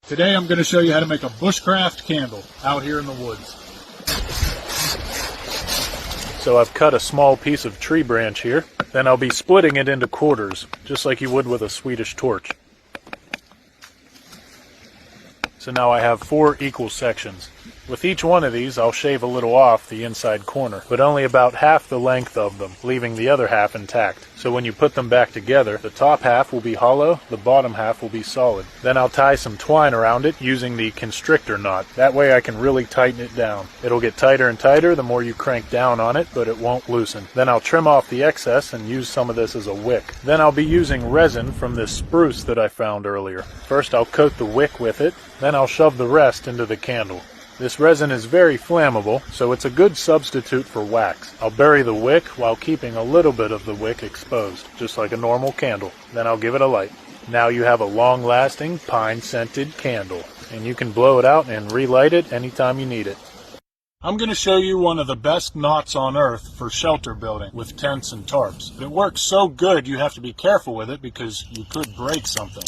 Today I'm going to show you how to make a bushcraft candle out here in the woods. So I've cut a small piece of tree branch here, then I'll be splitting it into quarters, just like you would with a Swedish torch. So now I have 4 equal sections. With each one of these, I'll shave a little off the inside corner, but only about half the length of them, leaving the other half intact. So when you put them back together, the top half will be hollow, the bottom half will be solid. Then I'll tie some twine around it using the constrictor knot. That way I can really tighten it down. It'll get tighter and tighter the more you crank down on it, but it won't loosen. Then I'll trim off the excess and use some of this as a wick. Then I'll be using resin from this spruce that I found earlier. First I'll coat the wick with it, then I'll shove the rest into the candle. This resin is very flammable, so it's a good substitute for wax. I'll bury the wick while keeping a little bit of the wick exposed, just like a normal candle. Then I'll give it a light. Now you have a long-lasting, pine-scented candle, and you can blow it out and relight it anytime you need it. I'm going to show you one of the best knots on earth for shelter building with tents and tarps. It works so good you have to be careful with it because you could break something.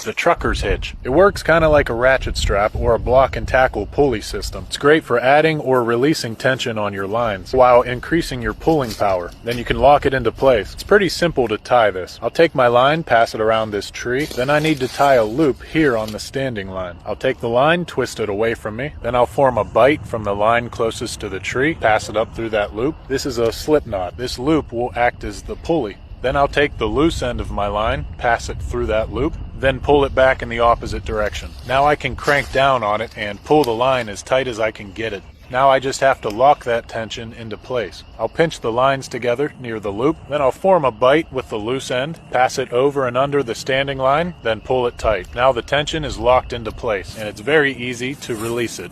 The trucker's hitch. It works kind of like a ratchet strap or a block and tackle pulley system. It's great for adding or releasing tension on your lines while increasing your pulling power. Then you can lock it into place. It's pretty simple to tie this. I'll take my line, pass it around this tree, then I need to tie a loop here on the standing line. I'll take the line, twist it away from me, then I'll form a bight from the line closest to the tree, pass it up through that loop. This is a slip knot. This loop will act as the pulley. Then I'll take the loose end of my line, pass it through that loop, then pull it back in the opposite direction. Now I can crank down on it and pull the line as tight as I can get it. Now I just have to lock that tension into place. I'll pinch the lines together near the loop, then I'll form a bight with the loose end, pass it over and under the standing line, then pull it tight. Now the tension is locked into place, and it's very easy to release it.